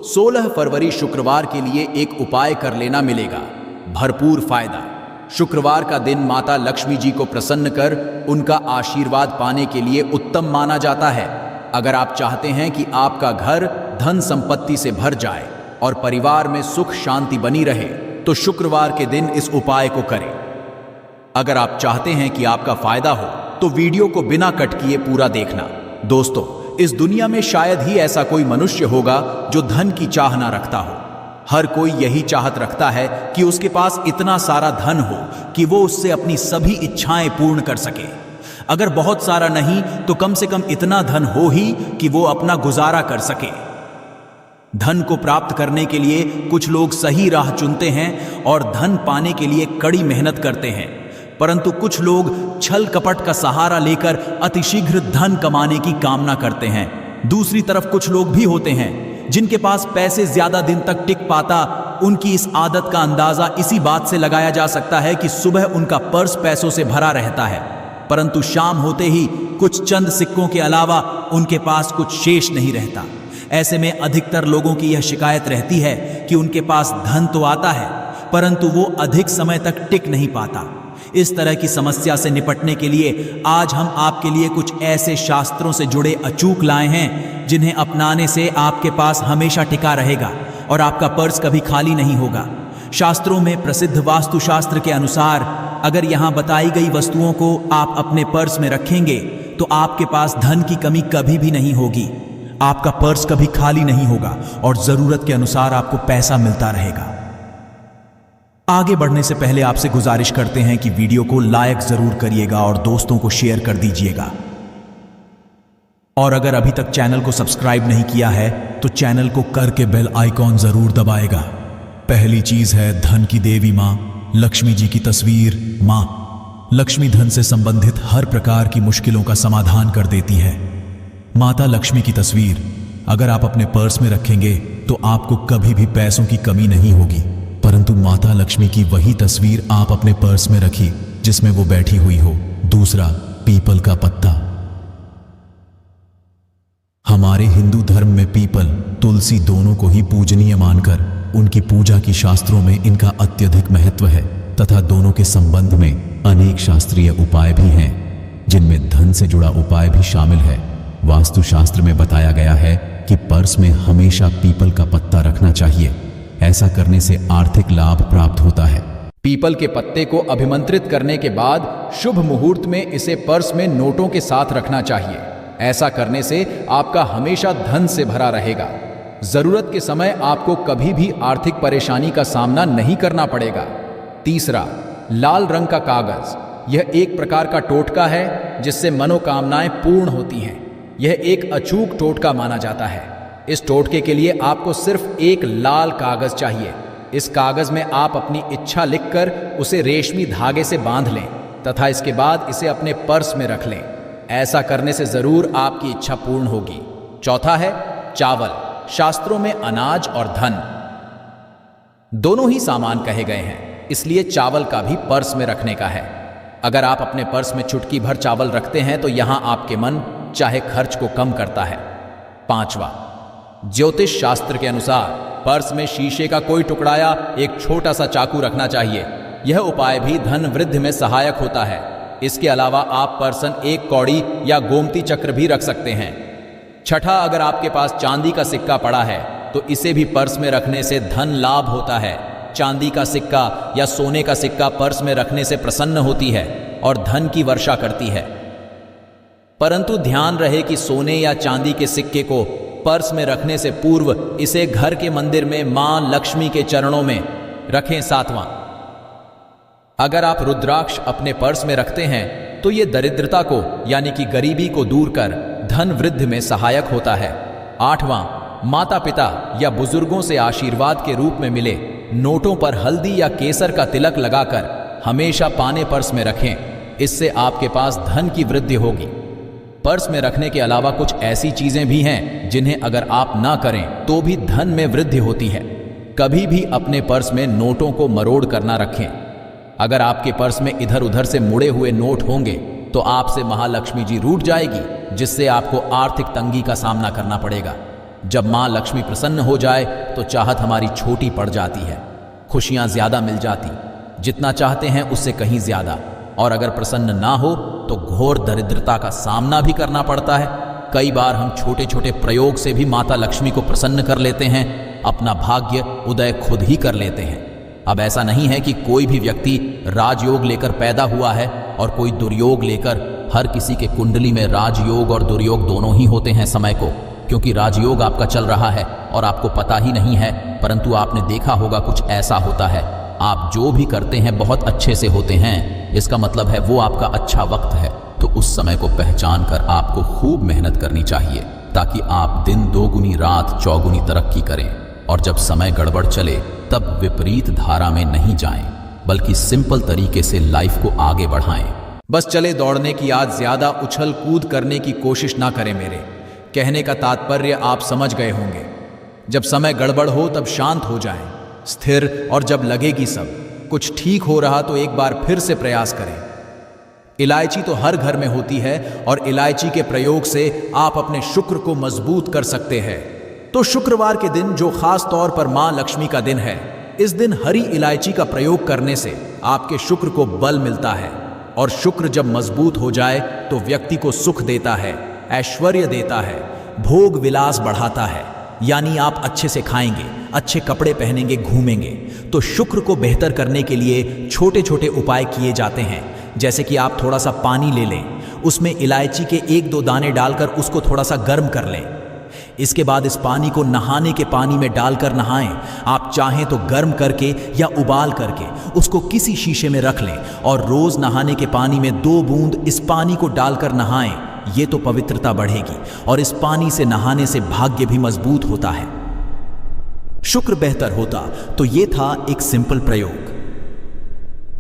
16 फरवरी शुक्रवार के लिए एक उपाय कर लेना मिलेगा भरपूर फायदा। शुक्रवार का दिन माता लक्ष्मी जी को प्रसन्न कर उनका आशीर्वाद पाने के लिए उत्तम माना जाता है। अगर आप चाहते हैं कि आपका घर धन संपत्ति से भर जाए और परिवार में सुख शांति बनी रहे तो शुक्रवार के दिन इस उपाय को करें। अगर आप चाहते हैं कि आपका फायदा हो तो वीडियो को बिना कट किए पूरा देखना। दोस्तों, इस दुनिया में शायद ही ऐसा कोई मनुष्य होगा जो धन की चाह ना रखता हो। हर कोई यही चाहत रखता है कि उसके पास इतना सारा धन हो कि वो उससे अपनी सभी इच्छाएं पूर्ण कर सके। अगर बहुत सारा नहीं तो कम से कम इतना धन हो ही कि वो अपना गुजारा कर सके। धन को प्राप्त करने के लिए कुछ लोग सही राह चुनते हैं और धन पाने के लिए कड़ी मेहनत करते हैं, परंतु कुछ लोग छल कपट का सहारा लेकर अतिशीघ्र धन कमाने की कामना करते हैं। दूसरी तरफ कुछ लोग भी होते हैं जिनके पास पैसे ज्यादा दिन तक टिक पाता। उनकी इस आदत का अंदाजा इसी बात से लगाया जा सकता है कि सुबह उनका पर्स पैसों से भरा रहता है, परंतु शाम होते ही कुछ चंद सिक्कों के अलावा उनके पास कुछ शेष नहीं रहता। ऐसे में अधिकतर लोगों की यह शिकायत रहती है कि उनके पास धन तो आता है परंतु वो अधिक समय तक टिक नहीं पाता। इस तरह की समस्या से निपटने के लिए आज हम आपके लिए कुछ ऐसे शास्त्रों से जुड़े अचूक लाए हैं जिन्हें अपनाने से आपके पास हमेशा टिका रहेगा और आपका पर्स कभी खाली नहीं होगा। शास्त्रों में प्रसिद्ध वास्तुशास्त्र के अनुसार अगर यहाँ बताई गई वस्तुओं को आप अपने पर्स में रखेंगे तो आपके पास धन की कमी कभी भी नहीं होगी। आपका पर्स कभी खाली नहीं होगा और जरूरत के अनुसार आपको पैसा मिलता रहेगा। आगे बढ़ने से पहले आपसे गुजारिश करते हैं कि वीडियो को लाइक जरूर करिएगा और दोस्तों को शेयर कर दीजिएगा। और अगर अभी तक चैनल को सब्सक्राइब नहीं किया है तो चैनल को करके बेल आइकॉन जरूर दबाएगा। पहली चीज है धन की देवी मां लक्ष्मी जी की तस्वीर। मां लक्ष्मी धन से संबंधित हर प्रकार की मुश्किलों का समाधान कर देती है। माता लक्ष्मी की तस्वीर अगर आप अपने पर्स में रखेंगे तो आपको कभी भी पैसों की कमी नहीं होगी, परंतु माता लक्ष्मी की वही तस्वीर आप अपने पर्स में रखिए जिसमें वो बैठी हुई हो। दूसरा, पीपल का पत्ता। हमारे हिंदू धर्म में पीपल तुलसी दोनों को ही पूजनीय मानकर उनकी पूजा की शास्त्रों में इनका अत्यधिक महत्व है तथा दोनों के संबंध में अनेक शास्त्रीय उपाय भी हैं जिनमें धन से जुड़ा उपाय भी शामिल है। वास्तुशास्त्र में बताया गया है कि पर्स में हमेशा पीपल का पत्ता रखना चाहिए। ऐसा करने से आर्थिक लाभ प्राप्त होता है। पीपल के पत्ते को अभिमंत्रित करने के बाद शुभ मुहूर्त में इसे पर्स में नोटों के साथ रखना चाहिए। ऐसा करने से आपका हमेशा धन से भरा रहेगा। जरूरत के समय आपको कभी भी आर्थिक परेशानी का सामना नहीं करना पड़ेगा। तीसरा, लाल रंग का कागज। यह एक प्रकार का टोटका है जिससे मनोकामनाएं पूर्ण होती हैं। यह एक अचूक टोटका माना जाता है। इस टोटके के लिए आपको सिर्फ एक लाल कागज चाहिए। इस कागज में आप अपनी इच्छा लिखकर उसे रेशमी धागे से बांध लें तथा इसके बाद इसे अपने पर्स में रख लें। ऐसा करने से जरूर आपकी इच्छा पूर्ण होगी। चौथा है चावल। शास्त्रों में अनाज और धन दोनों ही सामान कहे गए हैं, इसलिए चावल का भी पर्स में रखने का है। अगर आप अपने पर्स में चुटकी भर चावल रखते हैं तो यहां आपके मन चाहे खर्च को कम करता है। पांचवा, ज्योतिष शास्त्र के अनुसार पर्स में शीशे का कोई टुकड़ा या एक छोटा सा चाकू रखना चाहिए। यह उपाय भी धन वृद्धि में सहायक होता है। इसके अलावा आप पर्सन एक कौड़ी या गोमती चक्र भी रख सकते हैं। छठा, अगर आपके पास चांदी का सिक्का पड़ा है तो इसे भी पर्स में रखने से धन लाभ होता है। चांदी का सिक्का या सोने का सिक्का पर्स में रखने से प्रसन्न होती है और धन की वर्षा करती है। परंतु ध्यान रहे कि सोने या चांदी के सिक्के को पर्स में रखने से पूर्व इसे घर के मंदिर में मां लक्ष्मी के चरणों में रखें। सातवां, अगर आप रुद्राक्ष अपने पर्स में रखते हैं तो यह दरिद्रता को यानी कि गरीबी को दूर कर धन वृद्धि में सहायक होता है। आठवां, माता पिता या बुजुर्गों से आशीर्वाद के रूप में मिले नोटों पर हल्दी या केसर का तिलक लगाकर हमेशा पाने पर्स में रखें। इससे आपके पास धन की वृद्धि होगी। पर्स में रखने के अलावा कुछ ऐसी चीजें भी हैं जिन्हें अगर आप ना करें तो भी धन में वृद्धि होती है। कभी भी अपने पर्स में नोटों को मरोड़ कर ना रखें। अगर आपके पर्स में इधर उधर से मुड़े हुए नोट होंगे तो आपसे महालक्ष्मी जी रूठ जाएगी, जिससे आपको आर्थिक तंगी का सामना करना पड़ेगा। जब माँ लक्ष्मी प्रसन्न हो जाए तो चाहत हमारी छोटी पड़ जाती है, खुशियाँ ज़्यादा मिल जाती, जितना चाहते हैं उससे कहीं ज़्यादा। और अगर प्रसन्न ना हो तो घोर दरिद्रता का सामना भी करना पड़ता है। कई बार हम छोटे छोटे प्रयोग से भी माता लक्ष्मी को प्रसन्न कर लेते हैं, अपना भाग्य उदय खुद ही कर लेते हैं। अब ऐसा नहीं है कि कोई भी व्यक्ति राजयोग लेकर पैदा हुआ है और कोई दुर्योग लेकर। हर किसी के कुंडली में राजयोग और दुर्योग दोनों ही होते हैं समय को, क्योंकि राजयोग आपका चल रहा है और आपको पता ही नहीं है, परंतु आपने देखा होगा कुछ ऐसा होता है। आप जो भी करते हैं बहुत अच्छे से होते हैं, इसका मतलब है वो आपका अच्छा वक्त है। तो उस समय को पहचान कर आपको खूब मेहनत करनी चाहिए, ताकि आप दिन दोगुनी रात चौगुनी तरक्की करें। और जब समय गड़बड़ चले तब विपरीत धारा में नहीं जाएं, बल्कि सिंपल तरीके से लाइफ को आगे बढ़ाएं। बस चले दौड़ने की आज ज्यादा उछल कूद करने की कोशिश ना करें। मेरे कहने का तात्पर्य आप समझ गए होंगे। जब समय गड़बड़ हो तब शांत हो जाएं, स्थिर, और जब लगेगी सब कुछ ठीक हो रहा तो एक बार फिर से प्रयास करें। इलायची तो हर घर में होती है और इलायची के प्रयोग से आप अपने शुक्र को मजबूत कर सकते हैं। तो शुक्रवार के दिन, जो खास तौर पर मां लक्ष्मी का दिन है, इस दिन हरी इलायची का प्रयोग करने से आपके शुक्र को बल मिलता है। और शुक्र जब मजबूत हो जाए तो व्यक्ति को सुख देता है, ऐश्वर्य देता है, भोग विलास बढ़ाता है। यानी आप अच्छे से खाएंगे, अच्छे कपड़े पहनेंगे, घूमेंगे। तो शुक्र को बेहतर करने के लिए छोटे छोटे उपाय किए जाते हैं। जैसे कि आप थोड़ा सा पानी ले लें, उसमें इलायची के 1-2 दाने डालकर उसको थोड़ा सा गर्म कर लें। इसके बाद इस पानी को नहाने के पानी में डालकर नहाएं। आप चाहें तो गर्म करके या उबाल करके उसको किसी शीशे में रख लें और रोज नहाने के पानी में 2 बूंद इस पानी को डालकर नहाएं। ये तो पवित्रता बढ़ेगी और इस पानी से नहाने से भाग्य भी मजबूत होता है, शुक्र बेहतर होता। तो ये था एक सिंपल प्रयोग।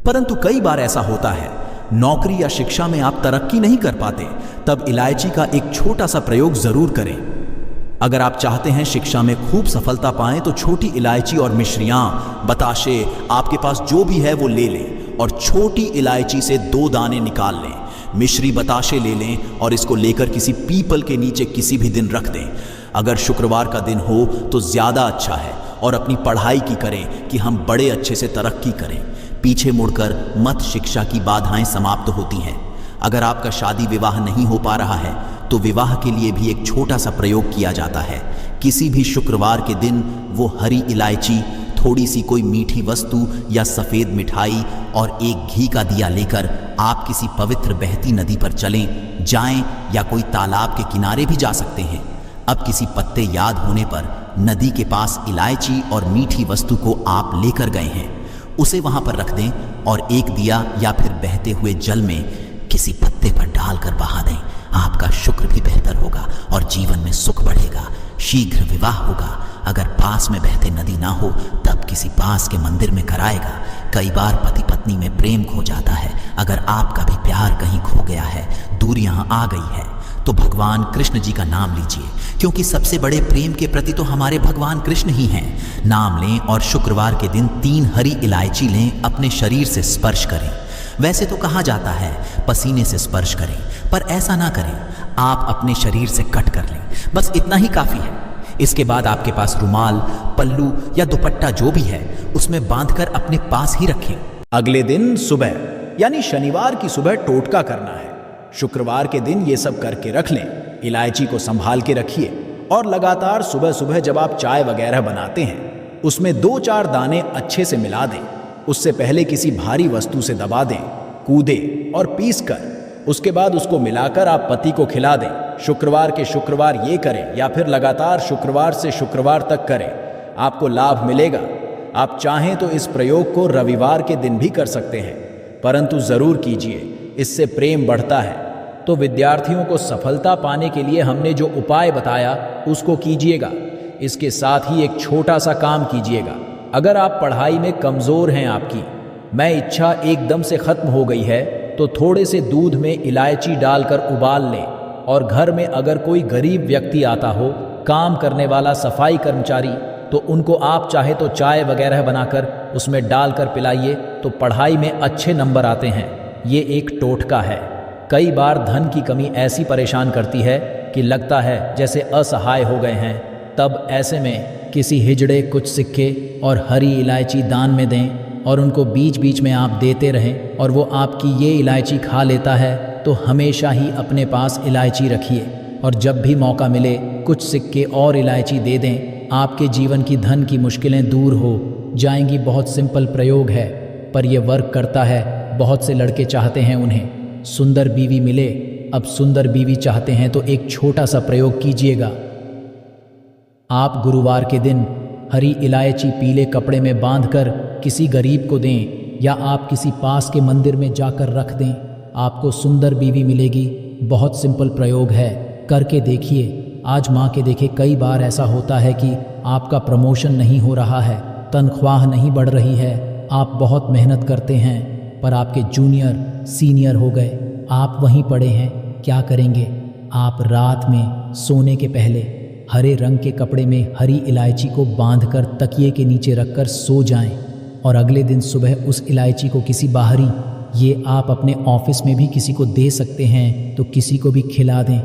परंतु कई बार ऐसा होता है, नौकरी या शिक्षा में आप तरक्की नहीं कर पाते, तब इलायची का एक छोटा सा प्रयोग जरूर करें। अगर आप चाहते हैं शिक्षा में खूब सफलता पाएं तो छोटी इलायची और मिश्रियां, बताशे, आपके पास जो भी है वो ले लें और छोटी इलायची से 2 दाने निकाल लें। मिश्री, बताशे ले लें और इसको लेकर किसी पीपल के नीचे किसी भी दिन रख दें। अगर शुक्रवार का दिन हो तो ज़्यादा अच्छा है। और अपनी पढ़ाई की करें कि हम बड़े अच्छे से तरक्की करें। पीछे मुड़कर मत, शिक्षा की बाधाएं समाप्त होती हैं। अगर आपका शादी विवाह नहीं हो पा रहा है तो विवाह के लिए भी एक छोटा सा प्रयोग किया जाता है। किसी भी शुक्रवार के दिन वो हरी इलायची, थोड़ी सी कोई मीठी वस्तु या सफ़ेद मिठाई और एक घी का दिया लेकर आप किसी पवित्र बहती नदी पर चलें, जाएं या कोई तालाब के किनारे भी जा सकते हैं। अब किसी पत्ते याद होने पर नदी के पास इलायची और मीठी वस्तु को आप लेकर गए हैं, उसे वहां पर रख दें और एक दिया या फिर बहते हुए जल में किसी पत्ते पर डालकर बहा दें। आपका शुक्र भी बेहतर होगा और जीवन में सुख बढ़ेगा, शीघ्र विवाह होगा। अगर पास में बहते नदी ना हो तब किसी पास के मंदिर में कराएगा। कई बार पति पत्नी में प्रेम खो जाता है। अगर आपका भी प्यार कहीं खो गया है, दूरियां आ गई है, तो भगवान कृष्ण जी का नाम लीजिए, क्योंकि सबसे बड़े प्रेम के प्रति तो हमारे भगवान कृष्ण ही हैं। नाम लें और शुक्रवार के दिन 3 हरी इलायची लें, अपने शरीर से स्पर्श करें। वैसे तो कहा जाता है पसीने से स्पर्श करें, पर ऐसा ना करें, आप अपने शरीर से कट कर लें, बस इतना ही काफ़ी है। इसके बाद आपके पास रुमाल, पल्लू या दुपट्टा जो भी है उसमें बांधकर अपने पास ही रखें। अगले दिन सुबह यानी शनिवार की सुबह टोटका करना है। शुक्रवार के दिन ये सब करके रख लें। इलायची को संभाल के रखिए और लगातार सुबह सुबह जब आप चाय वगैरह बनाते हैं उसमें 2-4 दाने अच्छे से मिला दें। उससे पहले किसी भारी वस्तु से दबा दें, कूदें और पीस कर उसके बाद उसको मिलाकर आप पति को खिला दें। शुक्रवार के शुक्रवार ये करें या फिर लगातार शुक्रवार से शुक्रवार तक करें, आपको लाभ मिलेगा। आप चाहें तो इस प्रयोग को रविवार के दिन भी कर सकते हैं, परंतु ज़रूर कीजिए, इससे प्रेम बढ़ता है। तो विद्यार्थियों को सफलता पाने के लिए हमने जो उपाय बताया उसको कीजिएगा। इसके साथ ही एक छोटा सा काम कीजिएगा। अगर आप पढ़ाई में कमज़ोर हैं, आपकी मैं इच्छा एकदम से ख़त्म हो गई है, तो थोड़े से दूध में इलायची डालकर उबाल लें और घर में अगर कोई गरीब व्यक्ति आता हो, काम करने वाला सफाई कर्मचारी, तो उनको आप चाहे तो चाय वगैरह बनाकर उसमें डालकर पिलाइए, तो पढ़ाई में अच्छे नंबर आते हैं। ये एक टोटका है। कई बार धन की कमी ऐसी परेशान करती है कि लगता है जैसे असहाय हो गए हैं। तब ऐसे में किसी हिजड़े कुछ सिक्के और हरी इलायची दान में दें और उनको बीच बीच में आप देते रहें और वो आपकी ये इलायची खा लेता है तो हमेशा ही अपने पास इलायची रखिए और जब भी मौका मिले कुछ सिक्के और इलायची दे दें। आपके जीवन की धन की मुश्किलें दूर हो जाएंगी। बहुत सिंपल प्रयोग है पर यह वर्क करता है। बहुत से लड़के चाहते हैं उन्हें सुंदर बीवी मिले। अब सुंदर बीवी चाहते हैं तो एक छोटा सा प्रयोग कीजिएगा। आप गुरुवार के दिन हरी इलायची पीले कपड़े में बांधकर किसी गरीब को दें या आप किसी पास के मंदिर में जाकर रख दें। आपको सुंदर बीवी मिलेगी। बहुत सिंपल प्रयोग है, करके देखिए। आज माँ के देखे कई बार ऐसा होता है कि आपका प्रमोशन नहीं हो रहा है, तनख्वाह नहीं बढ़ रही है, आप बहुत मेहनत करते हैं पर आपके जूनियर सीनियर हो गए, आप वहीं पड़े हैं। क्या करेंगे? आप रात में सोने के पहले हरे रंग के कपड़े में हरी इलायची को बांधकर तकिए के नीचे रखकर सो जाएं और अगले दिन सुबह उस इलायची को किसी बाहरी, ये आप अपने ऑफिस में भी किसी को दे सकते हैं, तो किसी को भी खिला दें।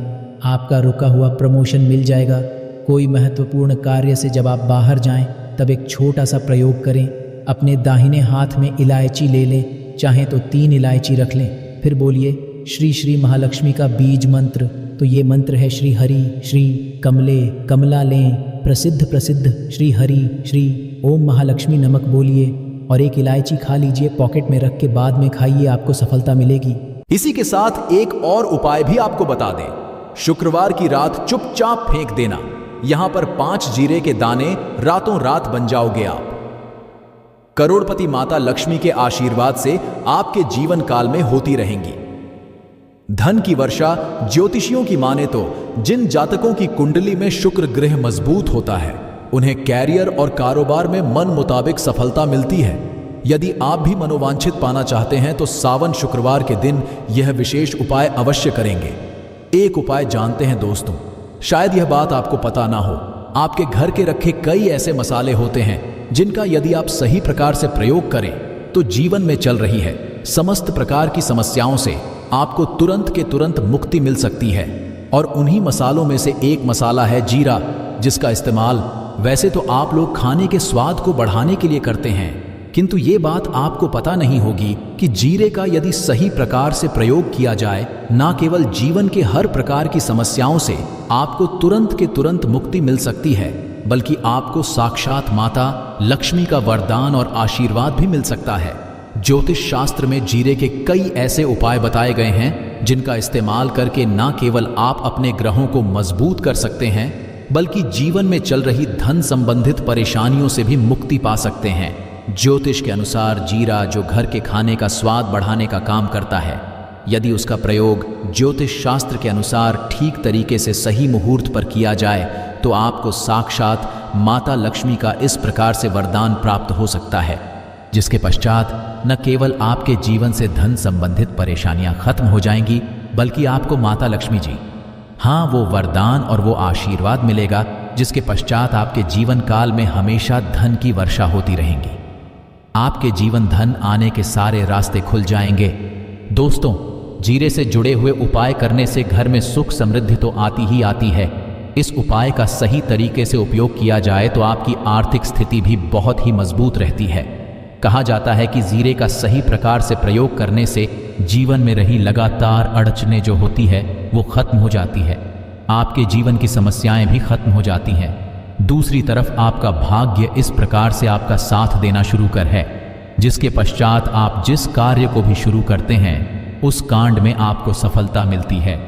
आपका रुका हुआ प्रमोशन मिल जाएगा। कोई महत्वपूर्ण कार्य से जब आप बाहर जाएं तब एक छोटा सा प्रयोग करें। अपने दाहिने हाथ में इलायची ले लें, चाहे तो 3 इलायची रख लें। फिर बोलिए श्री श्री महालक्ष्मी का बीज मंत्र। तो ये मंत्र है श्री हरि श्री कमले कमला लें प्रसिद्ध प्रसिद्ध श्री हरि श्री ओम महालक्ष्मी नमक बोलिए और एक इलायची खा लीजिए, पॉकेट में रख के बाद में खाइए, आपको सफलता मिलेगी। इसी के साथ एक और उपाय भी आपको बता दें। शुक्रवार की रात चुपचाप फेंक देना। यहां पर 5 जीरे के दाने रातों रात बन जाओगे आप। करोड़पति माता लक्ष्मी के आशीर्वाद से आपके जीवन काल में होती रहेंगी धन की वर्षा। ज्योतिषियों की माने तो जिन जातकों की कुंडली में शुक्र ग्रह मजबूत होता है उन्हें कैरियर और कारोबार में मन मुताबिक सफलता मिलती है। यदि आप भी मनोवांछित पाना चाहते हैं तो सावन शुक्रवार के दिन यह विशेष उपाय अवश्य करेंगे। एक उपाय जानते हैं दोस्तों, शायद यह बात आपको पता ना हो। आपके घर के रखे कई ऐसे मसाले होते हैं जिनका यदि आप सही प्रकार से प्रयोग करें तो जीवन में चल रही है समस्त प्रकार की समस्याओं से आपको तुरंत के तुरंत मुक्ति मिल सकती है। और उन्हीं मसालों में से एक मसाला है जीरा, जिसका इस्तेमाल वैसे तो आप लोग खाने के स्वाद को बढ़ाने के लिए करते हैं, किंतु ये बात आपको पता नहीं होगी कि जीरे का यदि सही प्रकार से प्रयोग किया जाए, ना केवल जीवन के हर प्रकार की समस्याओं से आपको तुरंत के तुरंत मुक्ति मिल सकती है, बल्कि आपको साक्षात माता लक्ष्मी का वरदान और आशीर्वाद भी मिल सकता है। ज्योतिष शास्त्र में जीरे के कई ऐसे उपाय बताए गए हैं जिनका इस्तेमाल करके ना केवल आप अपने ग्रहों को मजबूत कर सकते हैं, बल्कि जीवन में चल रही धन संबंधित परेशानियों से भी मुक्ति पा सकते हैं। ज्योतिष के अनुसार जीरा जो घर के खाने का स्वाद बढ़ाने का काम करता है, यदि उसका प्रयोग ज्योतिष शास्त्र के अनुसार ठीक तरीके से सही मुहूर्त पर किया जाए तो आपको साक्षात माता लक्ष्मी का इस प्रकार से वरदान प्राप्त हो सकता है, जिसके पश्चात न केवल आपके जीवन से धन संबंधित परेशानियां खत्म हो जाएंगी, बल्कि आपको माता लक्ष्मी जी, हाँ, वो वरदान और वो आशीर्वाद मिलेगा जिसके पश्चात आपके जीवन काल में हमेशा धन की वर्षा होती रहेंगी। आपके जीवन धन आने के सारे रास्ते खुल जाएंगे। दोस्तों, जीरे से जुड़े हुए उपाय करने से घर में सुख समृद्धि तो आती ही आती है। इस उपाय का सही तरीके से उपयोग किया जाए तो आपकी आर्थिक स्थिति भी बहुत ही मजबूत रहती है। कहा जाता है कि जीरे का सही प्रकार से प्रयोग करने से जीवन में रही लगातार अड़चनें जो होती है वो खत्म हो जाती है। आपके जीवन की समस्याएं भी खत्म हो जाती हैं। दूसरी तरफ आपका भाग्य इस प्रकार से आपका साथ देना शुरू कर है, जिसके पश्चात आप जिस कार्य को भी शुरू करते हैं उस कांड में आपको सफलता मिलती है।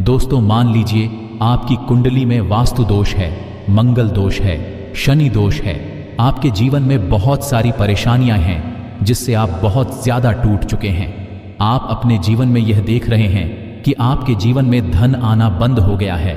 दोस्तों, मान लीजिए आपकी कुंडली में वास्तु दोष है, मंगल दोष है, शनि दोष है, आपके जीवन में बहुत सारी परेशानियां हैं जिससे आप बहुत ज्यादा टूट चुके हैं। आप अपने जीवन में यह देख रहे हैं कि आपके जीवन में धन आना बंद हो गया है।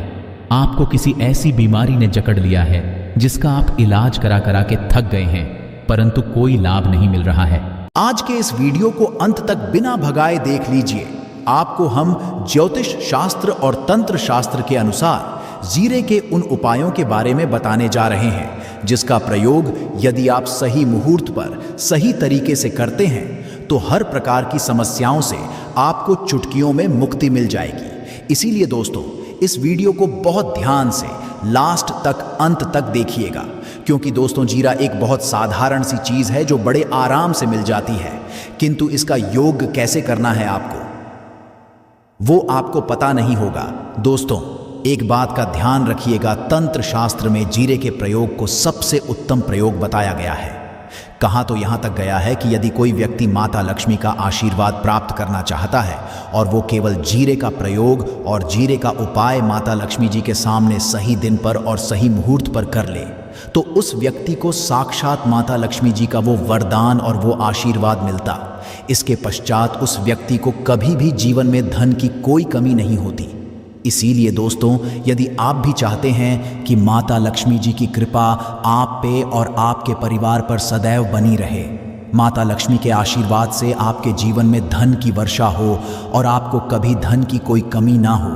आपको किसी ऐसी बीमारी ने जकड़ लिया है जिसका आप इलाज करा करा के थक गए हैं, परंतु कोई लाभ नहीं मिल रहा है। आज के इस वीडियो को अंत तक बिना भगाए देख लीजिए। आपको हम ज्योतिष शास्त्र और तंत्र शास्त्र के अनुसार जीरे के उन उपायों के बारे में बताने जा रहे हैं जिसका प्रयोग यदि आप सही मुहूर्त पर सही तरीके से करते हैं तो हर प्रकार की समस्याओं से आपको चुटकियों में मुक्ति मिल जाएगी। इसीलिए दोस्तों, इस वीडियो को बहुत ध्यान से लास्ट तक, अंत तक देखिएगा, क्योंकि दोस्तों जीरा एक बहुत साधारण सी चीज है जो बड़े आराम से मिल जाती है, किंतु इसका योग कैसे करना है आपको वो आपको पता नहीं होगा। दोस्तों एक बात का ध्यान रखिएगा, तंत्र शास्त्र में जीरे के प्रयोग को सबसे उत्तम प्रयोग बताया गया है। कहा तो यहां तक गया है कि यदि कोई व्यक्ति माता लक्ष्मी का आशीर्वाद प्राप्त करना चाहता है और वो केवल जीरे का प्रयोग और जीरे का उपाय माता लक्ष्मी जी के सामने सही दिन पर और सही मुहूर्त पर कर ले, तो उस व्यक्ति को साक्षात माता लक्ष्मी जी का वो वरदान और वो आशीर्वाद मिलता। इसके पश्चात उस व्यक्ति को कभी भी जीवन में धन की कोई कमी नहीं होती। इसीलिए दोस्तों यदि आप भी चाहते हैं कि माता लक्ष्मी जी की कृपा आप पे और आपके परिवार पर सदैव बनी रहे, माता लक्ष्मी के आशीर्वाद से आपके जीवन में धन की वर्षा हो और आपको कभी धन की कोई कमी ना हो,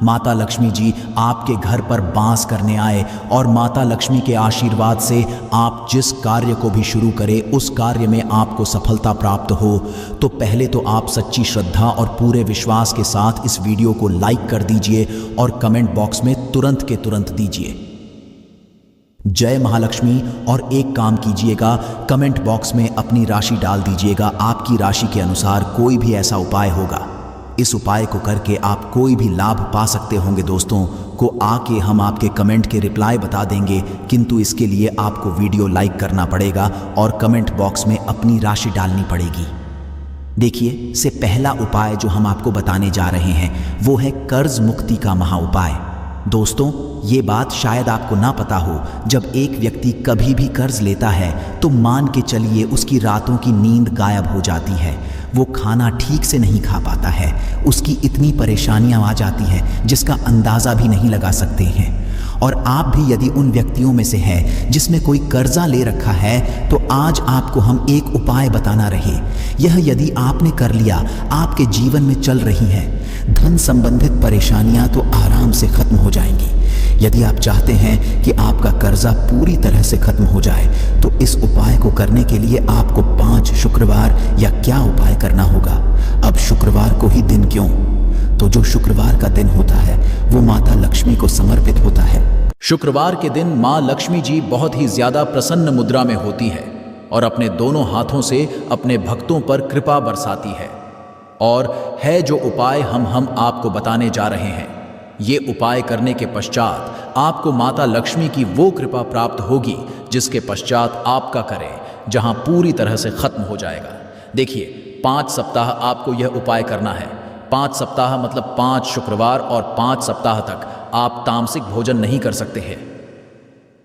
माता लक्ष्मी जी आपके घर पर बास करने आए और माता लक्ष्मी के आशीर्वाद से आप जिस कार्य को भी शुरू करें उस कार्य में आपको सफलता प्राप्त हो, तो पहले तो आप सच्ची श्रद्धा और पूरे विश्वास के साथ इस वीडियो को लाइक कर दीजिए और कमेंट बॉक्स में तुरंत के तुरंत दीजिए जय महालक्ष्मी। और एक काम कीजिएगा, कमेंट बॉक्स में अपनी राशि डाल दीजिएगा। आपकी राशि के अनुसार कोई भी ऐसा उपाय होगा, इस उपाय को करके आप कोई भी लाभ पा सकते होंगे। दोस्तों को आके हम आपके कमेंट के रिप्लाई बता देंगे, किंतु इसके लिए आपको वीडियो लाइक करना पड़ेगा और कमेंट बॉक्स में अपनी राशि डालनी पड़ेगी। देखिए से पहला उपाय जो हम आपको बताने जा रहे हैं वो है कर्ज मुक्ति का महा उपाय। दोस्तों ये बात शायद आपको ना पता हो, जब एक व्यक्ति कभी भी कर्ज लेता है तो मान के चलिए उसकी रातों की नींद गायब हो जाती है, वो खाना ठीक से नहीं खा पाता है, उसकी इतनी परेशानियां आ जाती हैं जिसका अंदाज़ा भी नहीं लगा सकते हैं। और आप भी यदि उन व्यक्तियों में से हैं जिसमें कोई कर्जा ले रखा है, तो आज आपको हम एक उपाय बताना रहे। यह यदि आपने कर लिया, आपके जीवन में चल रही है धन संबंधित परेशानियां तो आराम से खत्म हो जाएंगी। यदि आप चाहते हैं कि आपका कर्जा पूरी तरह से खत्म हो जाए, तो इस उपाय को करने के लिए आपको 5 शुक्रवार या क्या उपाय करना होगा। अब शुक्रवार को ही दिन क्यों, तो जो शुक्रवार का दिन होता है वो माता लक्ष्मी को समर्पित होता है। शुक्रवार के दिन माँ लक्ष्मी जी बहुत ही ज्यादा प्रसन्न मुद्रा में होती है और अपने दोनों हाथों से अपने भक्तों पर कृपा बरसाती है। और है जो उपाय हम आपको बताने जा रहे हैं, ये उपाय करने के पश्चात आपको माता लक्ष्मी की वो कृपा प्राप्त होगी जिसके पश्चात आपका करें जहां पूरी तरह से खत्म हो जाएगा। देखिए 5 सप्ताह आपको यह उपाय करना है। 5 सप्ताह मतलब 5 शुक्रवार और 5 सप्ताह तक आप तामसिक भोजन नहीं कर सकते हैं।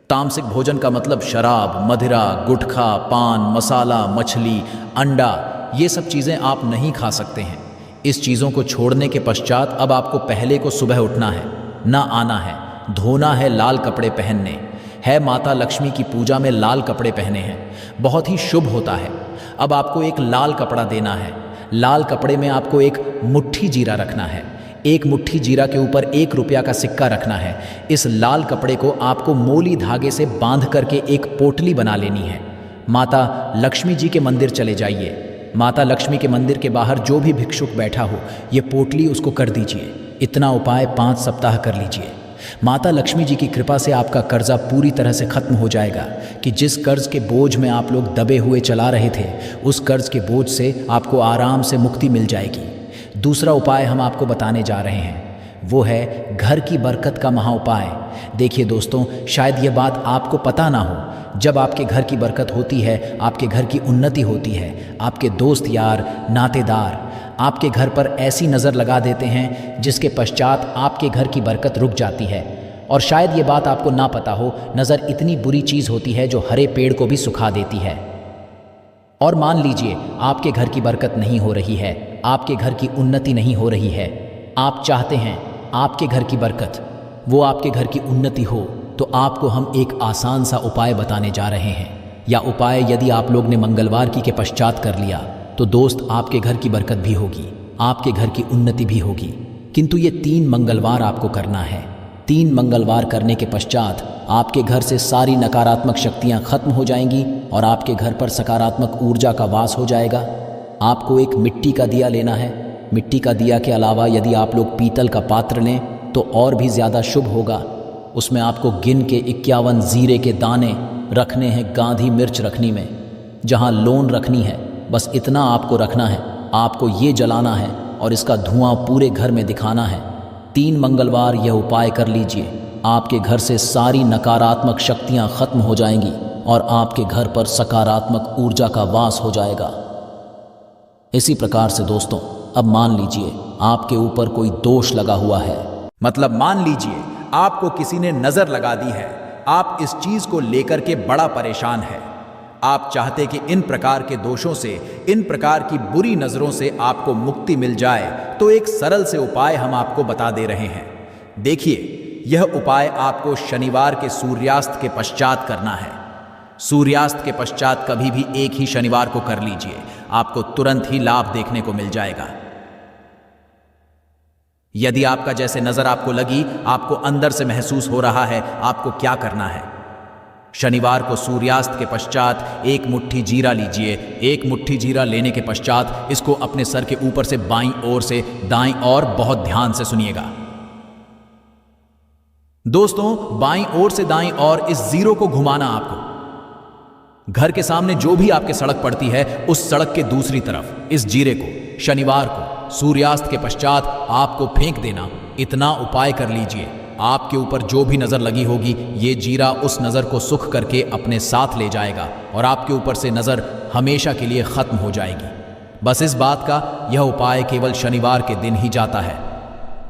तामसिक भोजन का मतलब शराब, मदिरा, गुटखा, पान, मसाला, मछली, अंडा, ये सब चीज़ें आप नहीं खा सकते हैं। इस चीज़ों को छोड़ने के पश्चात अब आपको पहले को सुबह उठना है, ना आना है, धोना है, लाल कपड़े पहनने है, माता लक्ष्मी की पूजा में लाल कपड़े पहने हैं, बहुत ही शुभ होता है। अब आपको एक लाल कपड़ा देना है, लाल कपड़े में आपको एक मुट्ठी जीरा रखना है, एक मुट्ठी जीरा के ऊपर 1 रुपया का सिक्का रखना है। इस लाल कपड़े को आपको मोली धागे से बांध करके एक पोटली बना लेनी है। माता लक्ष्मी जी के मंदिर चले जाइए, माता लक्ष्मी के मंदिर के बाहर जो भी भिक्षुक बैठा हो ये पोटली उसको कर दीजिए। इतना उपाय 5 सप्ताह कर लीजिए। माता लक्ष्मी जी की कृपा से आपका कर्जा पूरी तरह से खत्म हो जाएगा कि जिस कर्ज के बोझ में आप लोग दबे हुए चला रहे थे, उस कर्ज के बोझ से आपको आराम से मुक्ति मिल जाएगी। दूसरा उपाय हम आपको बताने जा रहे हैं, वो है घर की बरकत का महा उपाय। देखिए दोस्तों, शायद ये बात आपको पता ना हो, जब आपके घर की बरकत होती है, आपके घर की उन्नति होती है, आपके दोस्त यार, नातेदार आपके घर पर ऐसी नज़र लगा देते हैं जिसके पश्चात आपके घर की बरकत रुक जाती है। और शायद ये बात आपको ना पता हो, नज़र इतनी बुरी चीज़ होती है जो हरे पेड़ को भी सुखा देती है। और मान लीजिए आपके घर की बरकत नहीं हो रही है, आपके घर की उन्नति नहीं हो रही है, आप चाहते हैं आपके घर की बरकत, वो आपके घर की उन्नति हो, तो आपको हम एक आसान सा उपाय बताने जा रहे हैं। या उपाय यदि आप लोग ने मंगलवार की के पश्चात कर लिया तो दोस्त आपके घर की बरकत भी होगी, आपके घर की उन्नति भी होगी। किंतु ये 3 मंगलवार आपको करना है। 3 मंगलवार करने के पश्चात आपके घर से सारी नकारात्मक शक्तियां खत्म हो जाएंगी और आपके घर पर सकारात्मक ऊर्जा का वास हो जाएगा। आपको एक मिट्टी का दिया लेना है। मिट्टी का दिया के अलावा यदि आप लोग पीतल का पात्र लें तो और भी ज़्यादा शुभ होगा। उसमें आपको गिन के 51 जीरे के दाने रखने हैं गांधी मिर्च रखनी में, जहाँ लोन रखनी है बस इतना आपको रखना है। आपको ये जलाना है और इसका धुआं पूरे घर में दिखाना है। 3 मंगलवार यह उपाय कर लीजिए, आपके घर से सारी नकारात्मक शक्तियाँ खत्म हो जाएंगी और आपके घर पर सकारात्मक ऊर्जा का वास हो जाएगा। इसी प्रकार से दोस्तों, अब मान लीजिए आपके ऊपर कोई दोष लगा हुआ है। मतलब मान लीजिए आपको किसी ने नजर लगा दी है, आप इस चीज को लेकर के बड़ा परेशान है। आप चाहते कि इन प्रकार के दोषों से, इन प्रकार की बुरी नजरों से आपको मुक्ति मिल जाए, तो एक सरल से उपाय हम आपको बता दे रहे हैं। देखिए, यह उपाय आपको शनिवार के सूर्यास्त के पश्चात करना है। सूर्यास्त के पश्चात कभी भी एक ही शनिवार को कर लीजिए, आपको तुरंत ही लाभ देखने को मिल जाएगा। यदि आपका जैसे नजर आपको लगी, आपको अंदर से महसूस हो रहा है, आपको क्या करना है? शनिवार को सूर्यास्त के पश्चात 1 मुट्ठी जीरा लीजिए। 1 मुट्ठी जीरा लेने के पश्चात इसको अपने सर के ऊपर से बाईं ओर से दाईं ओर, बहुत ध्यान से सुनिएगा दोस्तों, बाईं ओर से दाईं ओर इस जीरो को घुमाना। आपको घर के सामने जो भी आपके सड़क पड़ती है, उस सड़क के दूसरी तरफ इस जीरे को शनिवार को सूर्यास्त के पश्चात आपको फेंक देना। इतना उपाय कर लीजिए, आपके ऊपर जो भी नजर लगी होगी, ये जीरा उस नजर को सुख करके अपने साथ ले जाएगा और आपके ऊपर से नजर हमेशा के लिए खत्म हो जाएगी। बस इस बात का यह उपाय केवल शनिवार के दिन ही जाता है।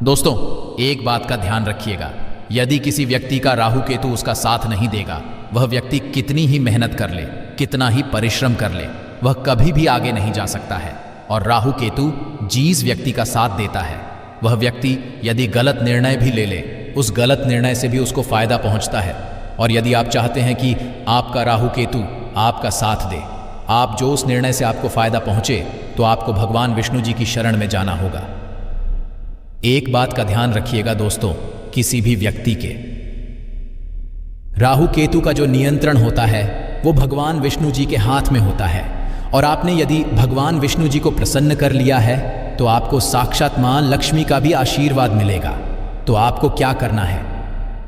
दोस्तों, एक बात का ध्यान रखिएगा, यदि किसी व्यक्ति का राहु केतु उसका साथ नहीं देगा, वह व्यक्ति कितनी ही मेहनत कर ले, कितना ही परिश्रम कर ले, वह कभी भी आगे नहीं जा सकता है। और राहु केतु जिस व्यक्ति का साथ देता है, वह व्यक्ति यदि गलत निर्णय भी ले ले, उस गलत निर्णय से भी उसको फायदा पहुंचता है। और यदि आप चाहते हैं कि आपका राहु केतु आपका साथ दे, आप जो उस निर्णय से आपको फायदा पहुंचे, तो आपको भगवान विष्णु जी की शरण में जाना होगा। एक बात का ध्यान रखिएगा दोस्तों, किसी भी व्यक्ति के राहु केतु का जो नियंत्रण होता है, वो भगवान विष्णु जी के हाथ में होता है। और आपने यदि भगवान विष्णु जी को प्रसन्न कर लिया है, तो आपको साक्षात मां लक्ष्मी का भी आशीर्वाद मिलेगा। तो आपको क्या करना है?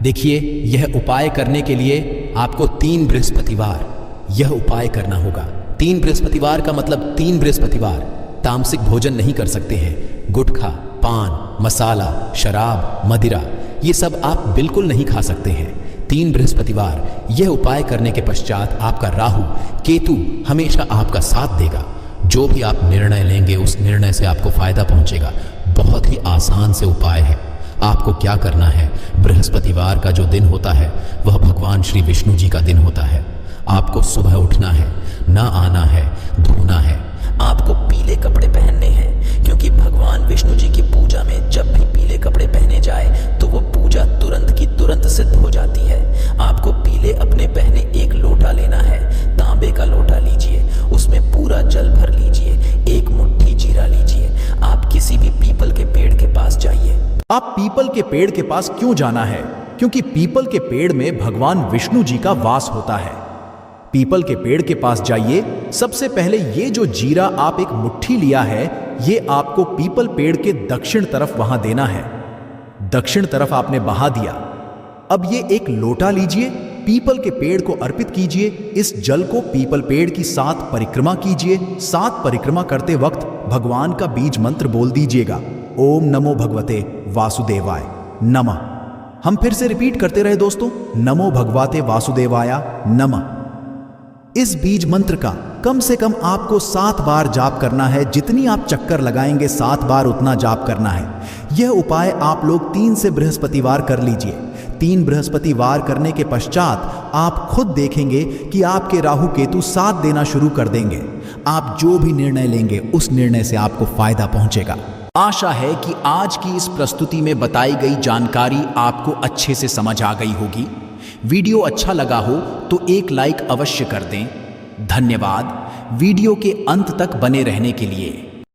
देखिए, यह उपाय करने के लिए आपको 3 बृहस्पतिवार यह उपाय करना होगा। 3 बृहस्पतिवार का मतलब 3 बृहस्पतिवार तामसिक भोजन नहीं कर सकते हैं। गुटखा, पान, मसाला, शराब, मदिरा, ये सब आप बिल्कुल नहीं खा सकते हैं। 3 बृहस्पतिवार यह उपाय करने के पश्चात आपका राहु केतु हमेशा आपका साथ देगा। जो भी आप निर्णय लेंगे, उस निर्णय से आपको फायदा पहुंचेगा। बहुत ही आसान से उपाय है। आपको क्या करना है? बृहस्पतिवार का जो दिन होता है, वह भगवान श्री विष्णु जी का दिन होता है। आपको सुबह उठना है, ना आना है, धोना है। आपको पीले कपड़े पहनने हैं, क्योंकि भगवान विष्णु जी की पूजा में जब भी पीले कपड़े पहने जाए, तो वो पूजा तुरंत की तुरंत सिद्ध हो जाती है। आपको पीले अपने पहने 1 लोटा लेना है, तांबे का लोटा लीजिए, उसमें पूरा जल भर लीजिए, 1 मुट्ठी जीरा लीजिए। आप किसी भी पीपल के पेड़ के पास जाइए। आप पीपल के पेड़ के पास क्यों जाना है? क्योंकि पीपल के पेड़ में भगवान विष्णु जी का वास होता है। पीपल के पेड़ के पास जाइए। सबसे पहले ये जो जीरा आप 1 मुट्ठी लिया है, ये आपको पीपल पेड़ के दक्षिण तरफ वहां देना है। दक्षिण तरफ आपने बहा दिया। अब ये 1 लोटा लीजिए, पीपल के पेड़ को अर्पित कीजिए। इस जल को पीपल पेड़ की 7 परिक्रमा कीजिए। 7 परिक्रमा करते वक्त भगवान का बीज मंत्र बोल दीजिएगा, ओम नमो भगवते वासुदेवाय नमः। हम फिर से रिपीट करते रहे दोस्तों, नमो भगवते वासुदेवाय नमः। इस बीज मंत्र का कम से कम आपको 7 बार जाप करना है। जितनी आप चक्कर लगाएंगे 7 बार उतना जाप करना है। यह उपाय आप लोग 3 से बृहस्पतिवार कर लीजिए। 3 बृहस्पतिवार करने के पश्चात आप खुद देखेंगे कि आपके राहु केतु साथ देना शुरू कर देंगे। आप जो भी निर्णय लेंगे, उस निर्णय से आपको फायदा पहुंचेगा। आशा है कि आज की इस प्रस्तुति में बताई गई जानकारी आपको अच्छे से समझ आ गई होगी। वीडियो अच्छा लगा हो तो एक लाइक अवश्य कर दें। धन्यवाद वीडियो के अंत तक बने रहने के लिए।